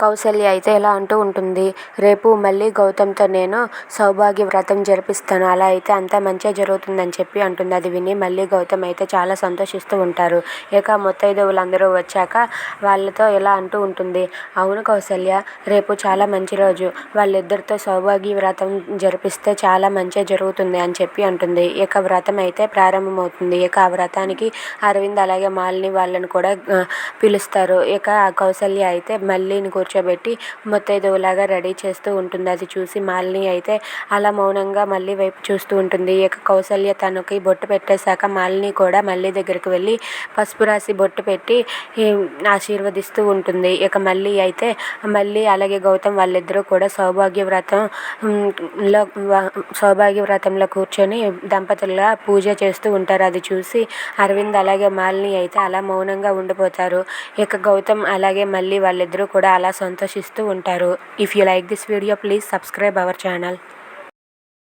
కౌసల్య అయితే ఇలా అంటూ ఉంటుంది. రేపు మళ్ళీ గౌతమ్తో నేను సౌభాగ్య వ్రతం జరిపిస్తాను, అలా అయితే అంతా మంచిగా జరుగుతుందని చెప్పి అంటుంది. అది విని మళ్ళీ గౌతమ్ అయితే చాలా సంతోషిస్తూ ఉంటారు. ఇక ముత్తైదువులందరూ వచ్చాక వాళ్ళతో ఇలా అంటూ ఉంటుంది. అవును కౌసల్య, రేపు చాలా మంచి రోజు, వాళ్ళిద్దరితో సౌభాగ్య వ్రతం జరిపిస్తే చాలా మంచిగా జరుగుతుంది అని చెప్పి అంటుంది. ఇక వ్రతం అయితే ప్రారంభమవుతుంది. ఇక ఆ వ్రతానికి అరవింద్ అలాగే మాలిని వాళ్ళని కూడా పిలుస్తారు. ఇక ఆ కౌసల్య అయితే మళ్ళీని కూర్చోబెట్టి ముత్తైదువులాగా రెడీ చేస్తూ ఉంటుంది. అది చూసి మాలిని అయితే అలా మౌనంగా మళ్ళీ వైపు చూస్తూ ఉంటుంది. ఇక కౌసల్య తనకి బొట్టు పెట్టేశాక మాలిని కూడా మళ్ళీ దగ్గరికి వెళ్ళి పసుపు రాసి బొట్టు పెట్టి ఆశీర్వదిస్తూ ఉంటుంది. ఇక మళ్ళీ అయితే మళ్ళీ అలాగే గౌతమ్ వాళ్ళిద్దరూ కూడా సౌభాగ్య వ్రతంలో కూర్చొని దంపతులుగా పూజ చేస్తూ ఉంటారు. అది చూసి అరవింద్ అలాగే మాలిని అయితే అలా మౌనంగా ఉండిపోతారు. ఇక గౌతమ్ అలాగే మళ్ళీ వాళ్ళిద్దరూ కూడా అలా సంతోషిస్తూ ఉంటారు. If you like this video, please subscribe our channel.